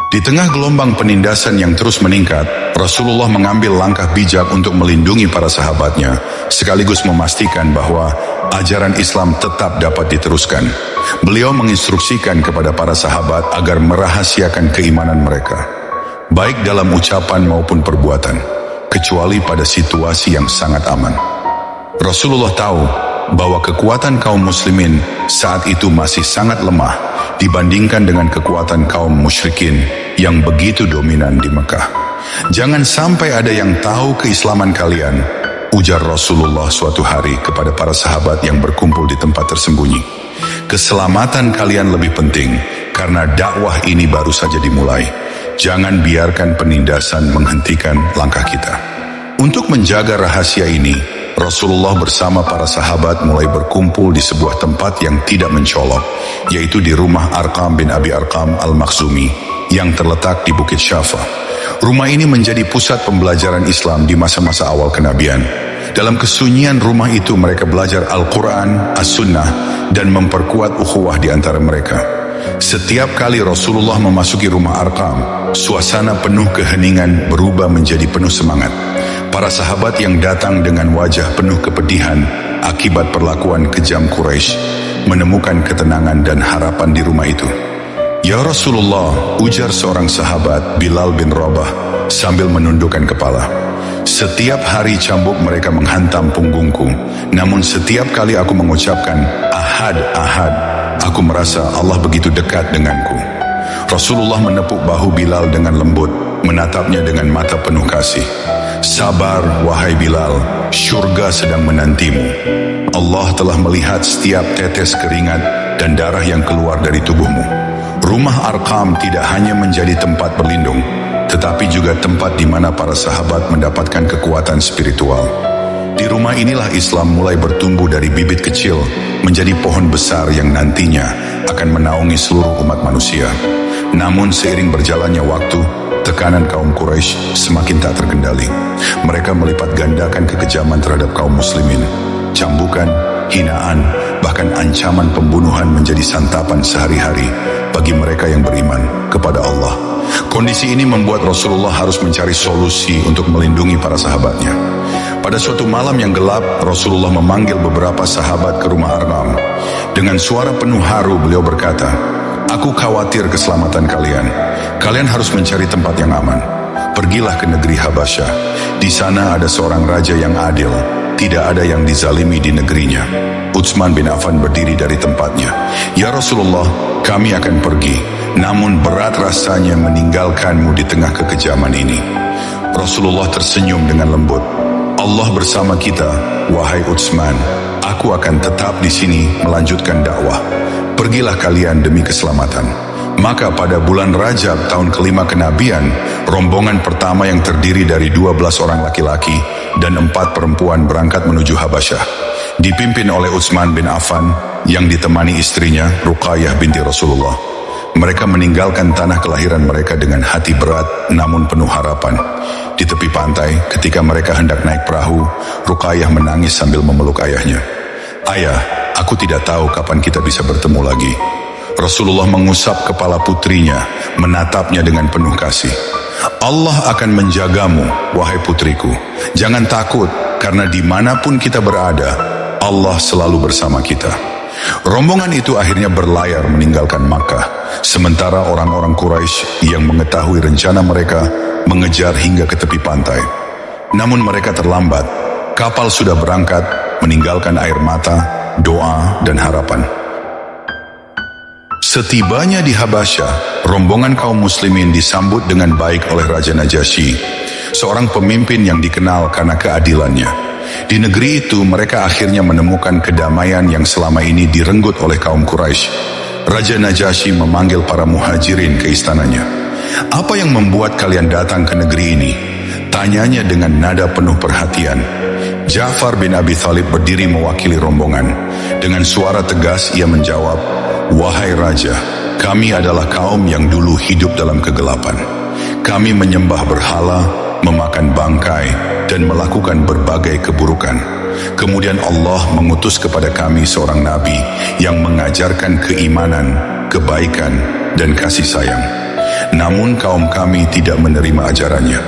Di tengah gelombang penindasan yang terus meningkat, Rasulullah mengambil langkah bijak untuk melindungi para sahabatnya, sekaligus memastikan bahwa ajaran Islam tetap dapat diteruskan. Beliau menginstruksikan kepada para sahabat agar merahasiakan keimanan mereka, baik dalam ucapan maupun perbuatan, kecuali pada situasi yang sangat aman. Rasulullah tahu bahwa kekuatan kaum muslimin saat itu masih sangat lemah dibandingkan dengan kekuatan kaum musyrikin yang begitu dominan di Mekah. Jangan sampai ada yang tahu keislaman kalian, ujar Rasulullah suatu hari kepada para sahabat yang berkumpul di tempat tersembunyi. Keselamatan kalian lebih penting karena dakwah ini baru saja dimulai. Jangan biarkan penindasan menghentikan langkah kita. Untuk menjaga rahasia ini, Rasulullah bersama para sahabat mulai berkumpul di sebuah tempat yang tidak mencolok, yaitu di rumah Arqam bin Abi Arqam Al-Makhzumi yang terletak di Bukit Syafa. Rumah ini menjadi pusat pembelajaran Islam di masa-masa awal kenabian. Dalam kesunyian rumah itu mereka belajar Al-Quran, As-Sunnah, dan memperkuat ukhuwah di antara mereka. Setiap kali Rasulullah memasuki rumah Arqam, suasana penuh keheningan berubah menjadi penuh semangat. Para sahabat yang datang dengan wajah penuh kepedihan akibat perlakuan kejam Quraisy menemukan ketenangan dan harapan di rumah itu. Ya Rasulullah, ujar seorang sahabat, Bilal bin Rabah, sambil menundukkan kepala. Setiap hari cambuk mereka menghantam punggungku, namun setiap kali aku mengucapkan Ahad, Ahad, aku merasa Allah begitu dekat denganku. Rasulullah menepuk bahu Bilal dengan lembut, menatapnya dengan mata penuh kasih. Sabar, wahai Bilal, syurga sedang menantimu. Allah telah melihat setiap tetes keringat dan darah yang keluar dari tubuhmu. Rumah Arqam tidak hanya menjadi tempat berlindung, tetapi juga tempat di mana para sahabat mendapatkan kekuatan spiritual. Di rumah inilah Islam mulai bertumbuh dari bibit kecil menjadi pohon besar yang nantinya akan menaungi seluruh umat manusia. Namun seiring berjalannya waktu, tekanan kaum Quraisy semakin tak terkendali. Mereka melipat gandakan kekejaman terhadap kaum muslimin. Cambukan, hinaan, bahkan ancaman pembunuhan menjadi santapan sehari-hari bagi mereka yang beriman kepada Allah. Kondisi ini membuat Rasulullah harus mencari solusi untuk melindungi para sahabatnya. Pada suatu malam yang gelap, Rasulullah memanggil beberapa sahabat ke rumah Arqam. Dengan suara penuh haru beliau berkata, "Aku khawatir keselamatan kalian. Kalian harus mencari tempat yang aman. Pergilah ke negeri Habasyah. Di sana ada seorang raja yang adil. Tidak ada yang dizalimi di negerinya." Utsman bin Affan berdiri dari tempatnya. "Ya Rasulullah, kami akan pergi. Namun berat rasanya meninggalkanmu di tengah kekejaman ini." Rasulullah tersenyum dengan lembut. "Allah bersama kita, wahai Utsman. Aku akan tetap di sini melanjutkan dakwah. Pergilah kalian demi keselamatan." Maka pada bulan Rajab tahun kelima kenabian, rombongan pertama yang terdiri dari 12 orang laki-laki dan 4 perempuan berangkat menuju Habasyah. Dipimpin oleh Utsman bin Affan yang ditemani istrinya Ruqayyah binti Rasulullah. Mereka meninggalkan tanah kelahiran mereka dengan hati berat namun penuh harapan. Di tepi pantai, ketika mereka hendak naik perahu, Ruqayyah menangis sambil memeluk ayahnya. "Ayah, aku tidak tahu kapan kita bisa bertemu lagi." Rasulullah mengusap kepala putrinya, menatapnya dengan penuh kasih. "Allah akan menjagamu, wahai putriku. Jangan takut, karena dimanapun kita berada, Allah selalu bersama kita." Rombongan itu akhirnya berlayar meninggalkan Makkah, sementara orang-orang Quraisy yang mengetahui rencana mereka mengejar hingga ke tepi pantai. Namun mereka terlambat. Kapal sudah berangkat, meninggalkan air mata, doa, dan harapan. Setibanya di Habasyah, rombongan kaum muslimin disambut dengan baik oleh Raja Najasyi, seorang pemimpin yang dikenal karena keadilannya. Di negeri itu mereka akhirnya menemukan kedamaian yang selama ini direnggut oleh kaum Quraisy. Raja Najasyi memanggil para muhajirin ke istananya. "Apa yang membuat kalian datang ke negeri ini?" tanyanya dengan nada penuh perhatian. Ja'far bin Abi Thalib berdiri mewakili rombongan. Dengan suara tegas ia menjawab, "Wahai Raja, kami adalah kaum yang dulu hidup dalam kegelapan. Kami menyembah berhala, memakan bangkai, dan melakukan berbagai keburukan. Kemudian Allah mengutus kepada kami seorang nabi yang mengajarkan keimanan, kebaikan, dan kasih sayang. Namun kaum kami tidak menerima ajarannya.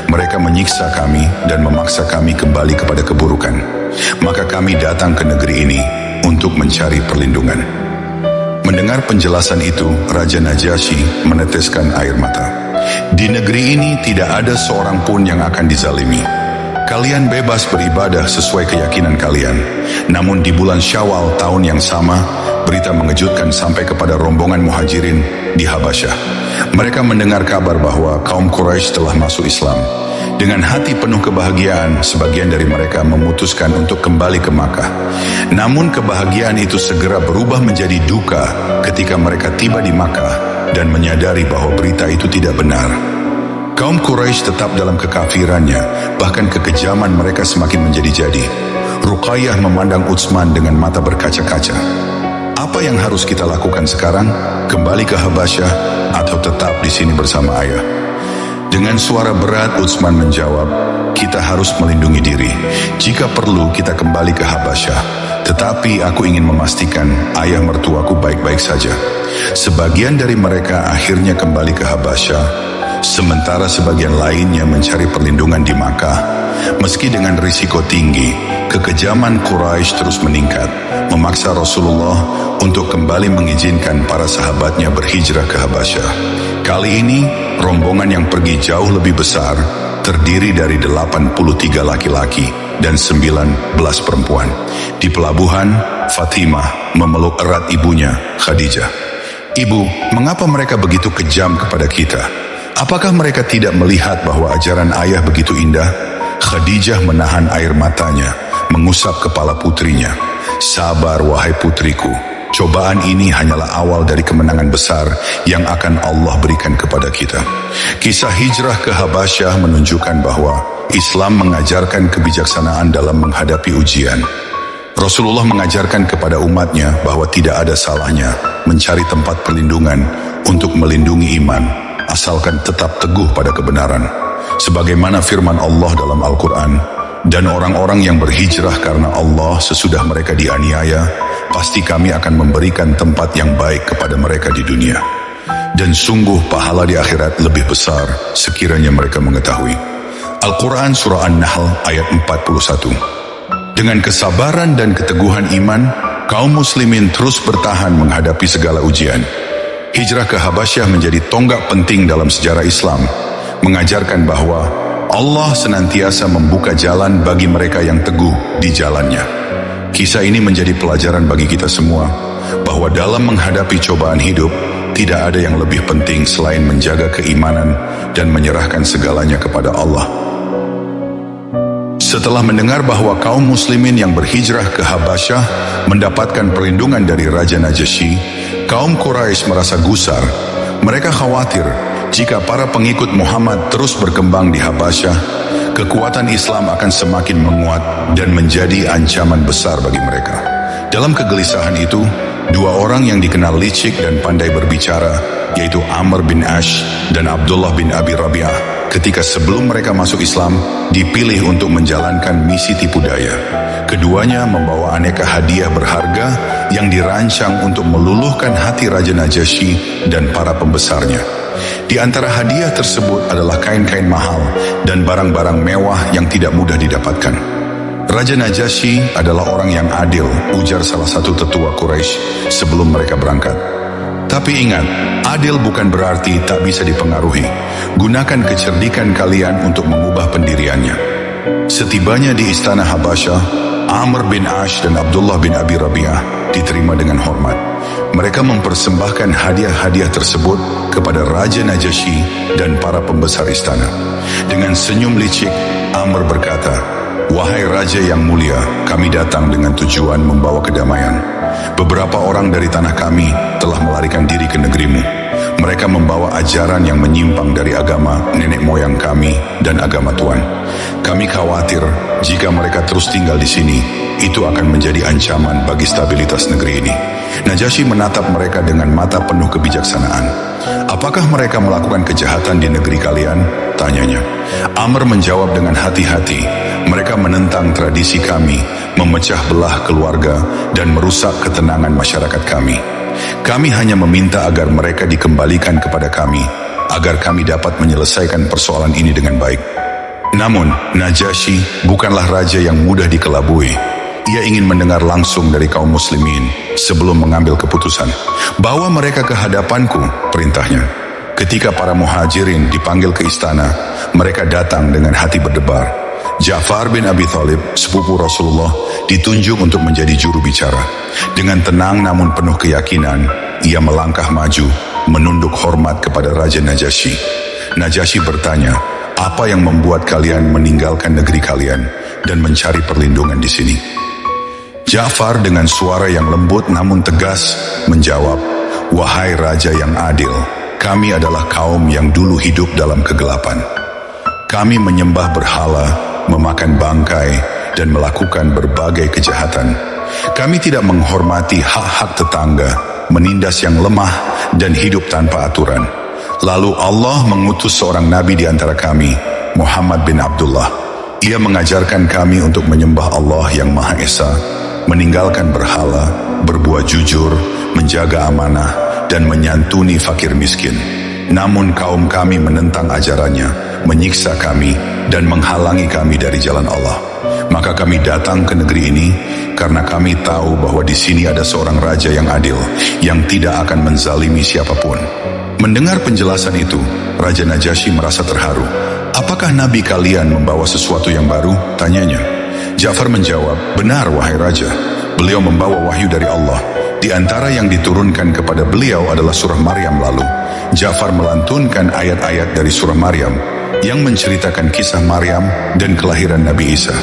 Mereka menyiksa kami dan memaksa kami kembali kepada keburukan. Maka kami datang ke negeri ini untuk mencari perlindungan. Mendengar penjelasan itu, Raja Najasyi meneteskan air mata. Di negeri ini tidak ada seorang pun yang akan dizalimi. Kalian bebas beribadah sesuai keyakinan kalian. Namun di bulan Syawal tahun yang sama, berita mengejutkan sampai kepada rombongan muhajirin di Habasyah. Mereka mendengar kabar bahwa kaum Quraisy telah masuk Islam. Dengan hati penuh kebahagiaan, sebagian dari mereka memutuskan untuk kembali ke Makkah. Namun kebahagiaan itu segera berubah menjadi duka ketika mereka tiba di Makkah dan menyadari bahwa berita itu tidak benar. Kaum Quraisy tetap dalam kekafirannya, bahkan kekejaman mereka semakin menjadi-jadi. Ruqayyah memandang Utsman dengan mata berkaca-kaca. Apa yang harus kita lakukan sekarang? Kembali ke Habasyah atau tetap di sini bersama ayah? Dengan suara berat Utsman menjawab, kita harus melindungi diri. Jika perlu kita kembali ke Habasyah. Tetapi aku ingin memastikan ayah mertuaku baik-baik saja. Sebagian dari mereka akhirnya kembali ke Habasyah, sementara sebagian lainnya mencari perlindungan di Makkah. Meski dengan risiko tinggi, kekejaman Quraisy terus meningkat, memaksa Rasulullah untuk kembali mengizinkan para sahabatnya berhijrah ke Habasyah. Kali ini, rombongan yang pergi jauh lebih besar, terdiri dari 83 laki-laki dan 19 perempuan. Di pelabuhan, Fatimah memeluk erat ibunya, Khadijah. Ibu, mengapa mereka begitu kejam kepada kita? Apakah mereka tidak melihat bahwa ajaran ayah begitu indah? Khadijah menahan air matanya, mengusap kepala putrinya. Sabar wahai putriku, cobaan ini hanyalah awal dari kemenangan besar yang akan Allah berikan kepada kita. Kisah hijrah ke Habasyah menunjukkan bahwa Islam mengajarkan kebijaksanaan dalam menghadapi ujian. Rasulullah mengajarkan kepada umatnya bahwa tidak ada salahnya mencari tempat perlindungan untuk melindungi iman, asalkan tetap teguh pada kebenaran. Sebagaimana firman Allah dalam Al-Quran, dan orang-orang yang berhijrah karena Allah sesudah mereka dianiaya, pasti kami akan memberikan tempat yang baik kepada mereka di dunia. Dan sungguh pahala di akhirat lebih besar sekiranya mereka mengetahui. Al-Quran Surah An-Nahl ayat 41. Dengan kesabaran dan keteguhan iman, kaum muslimin terus bertahan menghadapi segala ujian. Hijrah ke Habasyah menjadi tonggak penting dalam sejarah Islam, mengajarkan bahwa Allah senantiasa membuka jalan bagi mereka yang teguh di jalannya. Kisah ini menjadi pelajaran bagi kita semua, bahwa dalam menghadapi cobaan hidup, tidak ada yang lebih penting selain menjaga keimanan dan menyerahkan segalanya kepada Allah. Setelah mendengar bahwa kaum muslimin yang berhijrah ke Habasyah mendapatkan perlindungan dari Raja Najasyi, kaum Quraisy merasa gusar. Mereka khawatir jika para pengikut Muhammad terus berkembang di Habasyah, kekuatan Islam akan semakin menguat dan menjadi ancaman besar bagi mereka. Dalam kegelisahan itu, dua orang yang dikenal licik dan pandai berbicara, yaitu Amr bin Ash dan Abdullah bin Abi Rabi'ah, ketika sebelum mereka masuk Islam, dipilih untuk menjalankan misi tipu daya. Keduanya membawa aneka hadiah berharga yang dirancang untuk meluluhkan hati Raja Najasyi dan para pembesarnya. Di antara hadiah tersebut adalah kain-kain mahal dan barang-barang mewah yang tidak mudah didapatkan. Raja Najasyi adalah orang yang adil, ujar salah satu tetua Quraisy sebelum mereka berangkat. Tapi ingat, adil bukan berarti tak bisa dipengaruhi. Gunakan kecerdikan kalian untuk mengubah pendiriannya. Setibanya di istana Habasyah, Amr bin Ash dan Abdullah bin Abi Rabi'ah diterima dengan hormat. Mereka mempersembahkan hadiah-hadiah tersebut kepada Raja Najasyi dan para pembesar istana. Dengan senyum licik, Amr berkata, "Wahai Raja yang mulia, kami datang dengan tujuan membawa kedamaian. Beberapa orang dari tanah kami telah melarikan diri ke negerimu. Mereka membawa ajaran yang menyimpang dari agama nenek moyang kami dan agama Tuhan. Kami khawatir jika mereka terus tinggal di sini, itu akan menjadi ancaman bagi stabilitas negeri ini." Najasyi menatap mereka dengan mata penuh kebijaksanaan. "Apakah mereka melakukan kejahatan di negeri kalian?" tanyanya. Amr menjawab dengan hati-hati, "Mereka menentang tradisi kami, memecah belah keluarga, dan merusak ketenangan masyarakat kami. Kami hanya meminta agar mereka dikembalikan kepada kami, agar kami dapat menyelesaikan persoalan ini dengan baik. Namun, Najasyi bukanlah raja yang mudah dikelabui. Ia ingin mendengar langsung dari kaum muslimin sebelum mengambil keputusan. Bawa mereka ke hadapanku, perintahnya. Ketika para muhajirin dipanggil ke istana, mereka datang dengan hati berdebar. Ja'far bin Abi Thalib, sepupu Rasulullah, ditunjuk untuk menjadi juru bicara. Dengan tenang namun penuh keyakinan, ia melangkah maju, menunduk hormat kepada Raja Najasyi. Najasyi bertanya, apa yang membuat kalian meninggalkan negeri kalian dan mencari perlindungan di sini? Ja'far dengan suara yang lembut namun tegas menjawab, wahai raja yang adil, kami adalah kaum yang dulu hidup dalam kegelapan. Kami menyembah berhala, memakan bangkai, dan melakukan berbagai kejahatan. Kami tidak menghormati hak-hak tetangga, menindas yang lemah, dan hidup tanpa aturan. Lalu Allah mengutus seorang nabi di antara kami, Muhammad bin Abdullah. Ia mengajarkan kami untuk menyembah Allah yang Maha Esa, meninggalkan berhala, berbuat jujur, menjaga amanah, dan menyantuni fakir miskin. Namun kaum kami menentang ajarannya, menyiksa kami, dan menghalangi kami dari jalan Allah. Maka kami datang ke negeri ini karena kami tahu bahwa di sini ada seorang raja yang adil, yang tidak akan menzalimi siapapun. Mendengar penjelasan itu, Raja Najasyi merasa terharu. Apakah nabi kalian membawa sesuatu yang baru? Tanyanya. Ja'far menjawab, benar wahai raja. Beliau membawa wahyu dari Allah. Di antara yang diturunkan kepada beliau adalah surah Maryam lalu. Ja'far melantunkan ayat-ayat dari surah Maryam yang menceritakan kisah Maryam dan kelahiran Nabi Isa.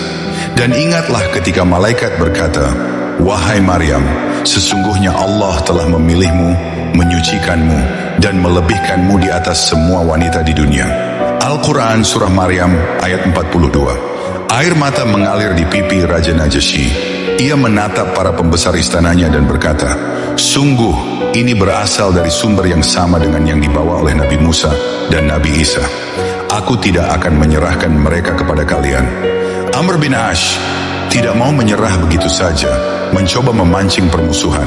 Dan ingatlah ketika malaikat berkata, wahai Maryam, sesungguhnya Allah telah memilihmu, menyucikanmu, dan melebihkanmu di atas semua wanita di dunia. Al-Quran Surah Maryam ayat 42. Air mata mengalir di pipi Raja Najasyi. Ia menatap para pembesar istananya dan berkata, sungguh ini berasal dari sumber yang sama dengan yang dibawa oleh Nabi Musa dan Nabi Isa. Aku tidak akan menyerahkan mereka kepada kalian. Amr bin Ash tidak mau menyerah begitu saja, mencoba memancing permusuhan.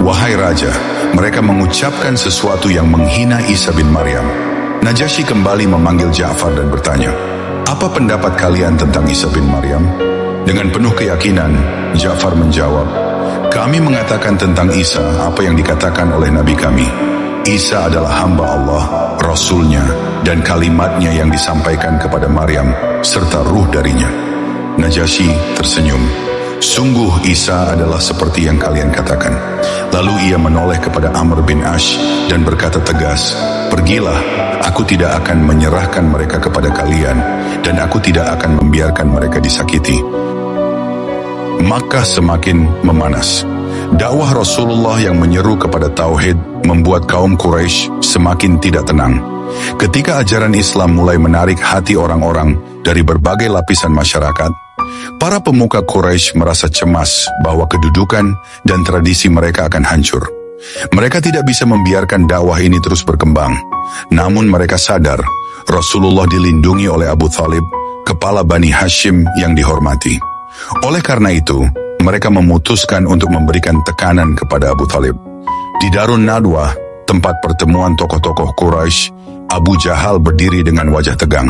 Wahai raja, mereka mengucapkan sesuatu yang menghina Isa bin Maryam. Najasyi kembali memanggil Ja'far dan bertanya, apa pendapat kalian tentang Isa bin Maryam? Dengan penuh keyakinan, Ja'far menjawab, kami mengatakan tentang Isa apa yang dikatakan oleh Nabi kami. Isa adalah hamba Allah, Rasulnya, dan kalimatnya yang disampaikan kepada Maryam, serta ruh darinya. Najasyi tersenyum. Sungguh Isa adalah seperti yang kalian katakan. Lalu ia menoleh kepada Amr bin Ash dan berkata tegas, pergilah, aku tidak akan menyerahkan mereka kepada kalian, dan aku tidak akan membiarkan mereka disakiti. Makkah semakin memanas. Dakwah Rasulullah yang menyeru kepada tauhid membuat kaum Quraisy semakin tidak tenang. Ketika ajaran Islam mulai menarik hati orang-orang dari berbagai lapisan masyarakat, para pemuka Quraisy merasa cemas bahwa kedudukan dan tradisi mereka akan hancur. Mereka tidak bisa membiarkan dakwah ini terus berkembang. Namun mereka sadar Rasulullah dilindungi oleh Abu Thalib, kepala Bani Hashim yang dihormati. Oleh karena itu, mereka memutuskan untuk memberikan tekanan kepada Abu Thalib. Di Darun Nadwah, tempat pertemuan tokoh-tokoh Quraisy, Abu Jahal berdiri dengan wajah tegang.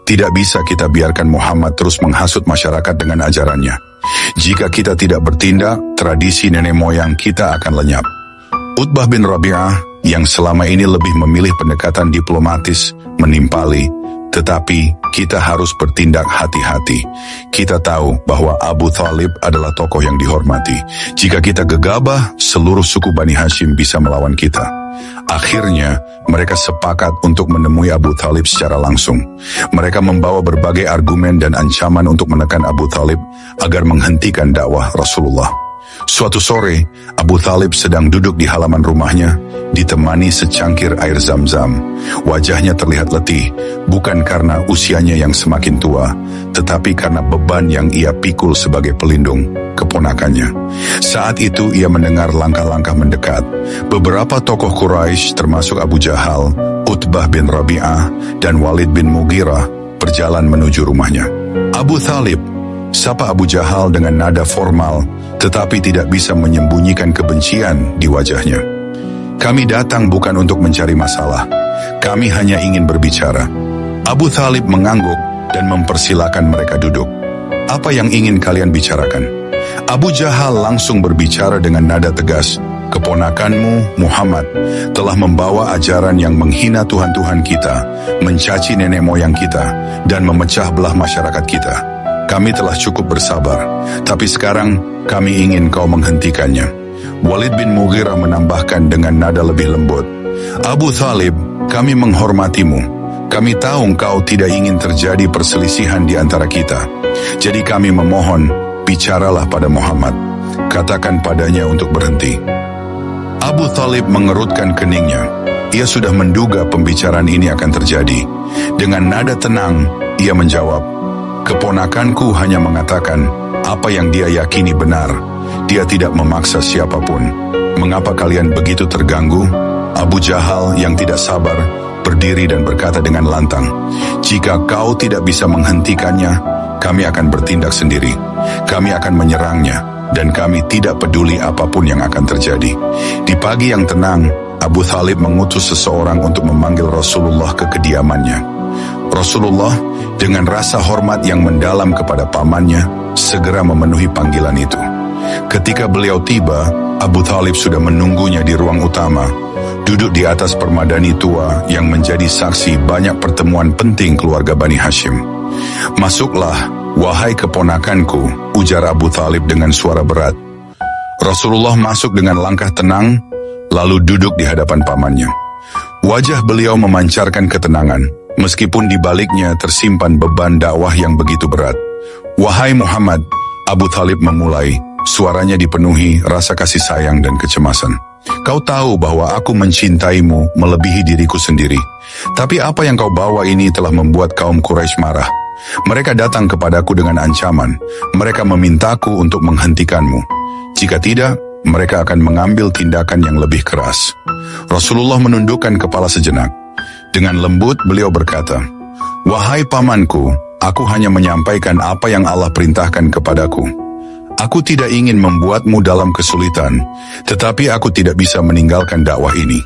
Tidak bisa kita biarkan Muhammad terus menghasut masyarakat dengan ajarannya. Jika kita tidak bertindak, tradisi nenek moyang kita akan lenyap. Utbah bin Rabi'ah yang selama ini lebih memilih pendekatan diplomatis, menimpali, tetapi kita harus bertindak hati-hati. Kita tahu bahwa Abu Thalib adalah tokoh yang dihormati. Jika kita gegabah, seluruh suku Bani Hashim bisa melawan kita. Akhirnya, mereka sepakat untuk menemui Abu Thalib secara langsung. Mereka membawa berbagai argumen dan ancaman untuk menekan Abu Thalib agar menghentikan dakwah Rasulullah. Suatu sore, Abu Thalib sedang duduk di halaman rumahnya, ditemani secangkir air Zam-Zam. Wajahnya terlihat letih, bukan karena usianya yang semakin tua, tetapi karena beban yang ia pikul sebagai pelindung keponakannya. Saat itu ia mendengar langkah-langkah mendekat. Beberapa tokoh Quraisy termasuk Abu Jahal, Utbah bin Rabi'ah, dan Walid bin Mughirah berjalan menuju rumahnya. Abu Thalib, sapa Abu Jahal dengan nada formal, tetapi tidak bisa menyembunyikan kebencian di wajahnya. Kami datang bukan untuk mencari masalah. Kami hanya ingin berbicara. Abu Thalib mengangguk dan mempersilakan mereka duduk. Apa yang ingin kalian bicarakan? Abu Jahal langsung berbicara dengan nada tegas. Keponakanmu, Muhammad, telah membawa ajaran yang menghina Tuhan-Tuhan kita, mencaci nenek moyang kita, dan memecah belah masyarakat kita. Kami telah cukup bersabar, tapi sekarang kami ingin kau menghentikannya. Walid bin Mughirah menambahkan dengan nada lebih lembut. Abu Thalib, kami menghormatimu. Kami tahu kau tidak ingin terjadi perselisihan di antara kita. Jadi kami memohon, bicaralah pada Muhammad. Katakan padanya untuk berhenti. Abu Thalib mengerutkan keningnya. Ia sudah menduga pembicaraan ini akan terjadi. Dengan nada tenang, ia menjawab, keponakanku hanya mengatakan apa yang dia yakini benar. Dia tidak memaksa siapapun. Mengapa kalian begitu terganggu? Abu Jahal yang tidak sabar berdiri dan berkata dengan lantang, jika kau tidak bisa menghentikannya, kami akan bertindak sendiri. Kami akan menyerangnya, dan kami tidak peduli apapun yang akan terjadi. Di pagi yang tenang, Abu Thalib mengutus seseorang untuk memanggil Rasulullah ke kediamannya. Rasulullah dengan rasa hormat yang mendalam kepada pamannya segera memenuhi panggilan itu. Ketika beliau tiba, Abu Thalib sudah menunggunya di ruang utama, duduk di atas permadani tua yang menjadi saksi banyak pertemuan penting keluarga Bani Hashim. Masuklah, wahai keponakanku, ujar Abu Thalib dengan suara berat. Rasulullah masuk dengan langkah tenang, lalu duduk di hadapan pamannya. Wajah beliau memancarkan ketenangan, meskipun di baliknya tersimpan beban dakwah yang begitu berat. Wahai Muhammad, Abu Thalib memulai, suaranya dipenuhi rasa kasih sayang dan kecemasan. Kau tahu bahwa aku mencintaimu melebihi diriku sendiri. Tapi apa yang kau bawa ini telah membuat kaum Quraisy marah. Mereka datang kepadaku dengan ancaman. Mereka memintaku untuk menghentikanmu. Jika tidak, mereka akan mengambil tindakan yang lebih keras. Rasulullah menundukkan kepala sejenak. Dengan lembut beliau berkata, wahai pamanku, aku hanya menyampaikan apa yang Allah perintahkan kepadaku. Aku tidak ingin membuatmu dalam kesulitan, tetapi aku tidak bisa meninggalkan dakwah ini.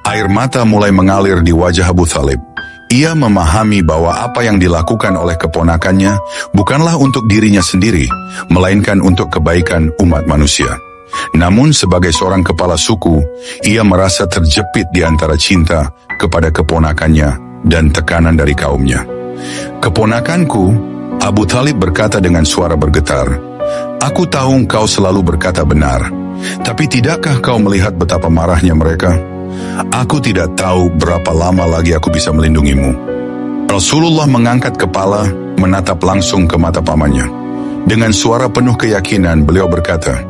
Air mata mulai mengalir di wajah Abu Thalib. Ia memahami bahwa apa yang dilakukan oleh keponakannya bukanlah untuk dirinya sendiri, melainkan untuk kebaikan umat manusia. Namun sebagai seorang kepala suku, ia merasa terjepit di antara cinta kepada keponakannya dan tekanan dari kaumnya. Keponakanku, Abu Thalib berkata dengan suara bergetar, aku tahu kau selalu berkata benar, tapi tidakkah kau melihat betapa marahnya mereka? Aku tidak tahu berapa lama lagi aku bisa melindungimu. Rasulullah mengangkat kepala, menatap langsung ke mata pamannya. Dengan suara penuh keyakinan, beliau berkata,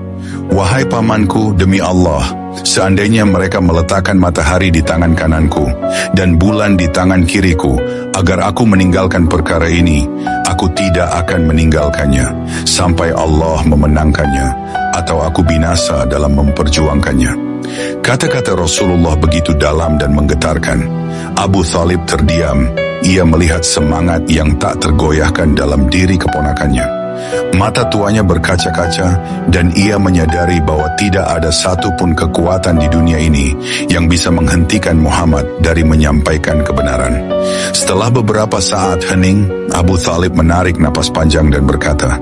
wahai pamanku, demi Allah, seandainya mereka meletakkan matahari di tangan kananku dan bulan di tangan kiriku, agar aku meninggalkan perkara ini, aku tidak akan meninggalkannya sampai Allah memenangkannya atau aku binasa dalam memperjuangkannya. Kata-kata Rasulullah begitu dalam dan menggetarkan. Abu Thalib terdiam. Ia melihat semangat yang tak tergoyahkan dalam diri keponakannya. Mata tuanya berkaca-kaca dan ia menyadari bahwa tidak ada satupun kekuatan di dunia ini yang bisa menghentikan Muhammad dari menyampaikan kebenaran. Setelah beberapa saat hening, Abu Thalib menarik napas panjang dan berkata,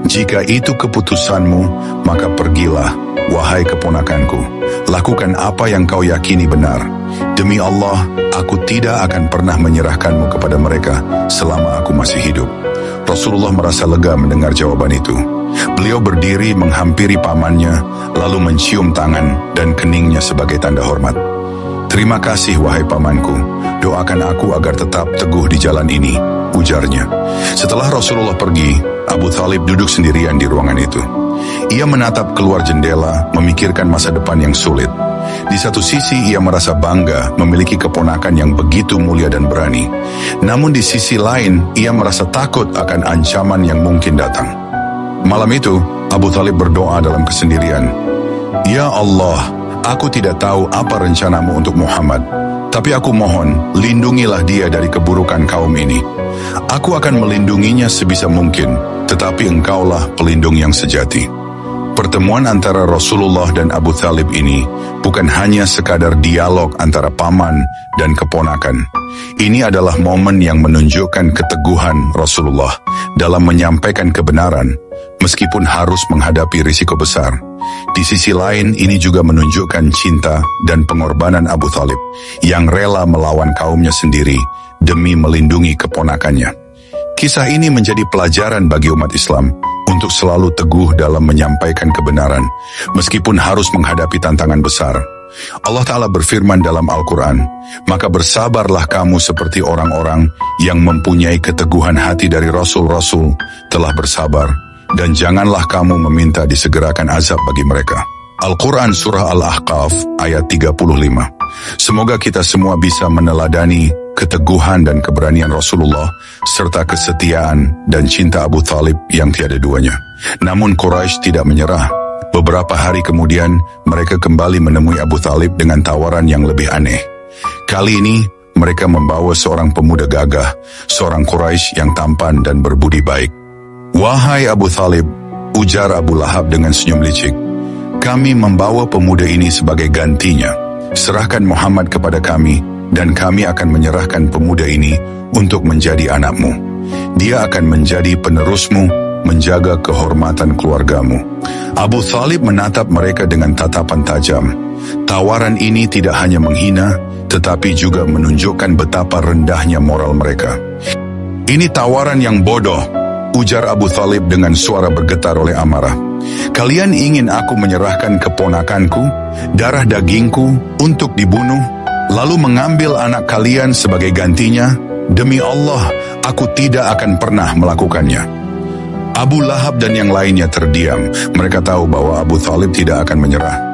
jika itu keputusanmu, maka pergilah, wahai keponakanku. Lakukan apa yang kau yakini benar. Demi Allah, aku tidak akan pernah menyerahkanmu kepada mereka selama aku masih hidup. Rasulullah merasa lega mendengar jawaban itu. Beliau berdiri menghampiri pamannya, lalu mencium tangan dan keningnya sebagai tanda hormat. Terima kasih wahai pamanku, doakan aku agar tetap teguh di jalan ini, ujarnya. Setelah Rasulullah pergi, Abu Thalib duduk sendirian di ruangan itu. Ia menatap keluar jendela, memikirkan masa depan yang sulit. Di satu sisi ia merasa bangga memiliki keponakan yang begitu mulia dan berani. Namun di sisi lain ia merasa takut akan ancaman yang mungkin datang. Malam itu Abu Thalib berdoa dalam kesendirian. Ya Allah, aku tidak tahu apa rencanamu untuk Muhammad, tapi aku mohon lindungilah dia dari keburukan kaum ini. Aku akan melindunginya sebisa mungkin, tetapi engkaulah pelindung yang sejati. Pertemuan antara Rasulullah dan Abu Thalib ini bukan hanya sekadar dialog antara paman dan keponakan. Ini adalah momen yang menunjukkan keteguhan Rasulullah dalam menyampaikan kebenaran, meskipun harus menghadapi risiko besar. Di sisi lain, ini juga menunjukkan cinta dan pengorbanan Abu Thalib yang rela melawan kaumnya sendiri demi melindungi keponakannya. Kisah ini menjadi pelajaran bagi umat Islam untuk selalu teguh dalam menyampaikan kebenaran, meskipun harus menghadapi tantangan besar. Allah Ta'ala berfirman dalam Al-Quran, "Maka bersabarlah kamu seperti orang-orang yang mempunyai keteguhan hati dari Rasul-Rasul telah bersabar, dan janganlah kamu meminta disegerakan azab bagi mereka." Al-Quran Surah Al-Ahqaf ayat 35. Semoga kita semua bisa meneladani keteguhan dan keberanian Rasulullah serta kesetiaan dan cinta Abu Thalib yang tiada duanya. Namun Quraisy tidak menyerah. Beberapa hari kemudian mereka kembali menemui Abu Thalib dengan tawaran yang lebih aneh. Kali ini mereka membawa seorang pemuda gagah, seorang Quraisy yang tampan dan berbudi baik. "Wahai Abu Thalib," ujar Abu Lahab dengan senyum licik, "kami membawa pemuda ini sebagai gantinya. Serahkan Muhammad kepada kami, dan kami akan menyerahkan pemuda ini untuk menjadi anakmu. Dia akan menjadi penerusmu, menjaga kehormatan keluargamu." Abu Thalib menatap mereka dengan tatapan tajam. Tawaran ini tidak hanya menghina, tetapi juga menunjukkan betapa rendahnya moral mereka. "Ini tawaran yang bodoh," ujar Abu Thalib dengan suara bergetar oleh amarah. "Kalian ingin aku menyerahkan keponakanku, darah dagingku, untuk dibunuh, lalu mengambil anak kalian sebagai gantinya? Demi Allah, aku tidak akan pernah melakukannya." Abu Lahab dan yang lainnya terdiam. Mereka tahu bahwa Abu Thalib tidak akan menyerah.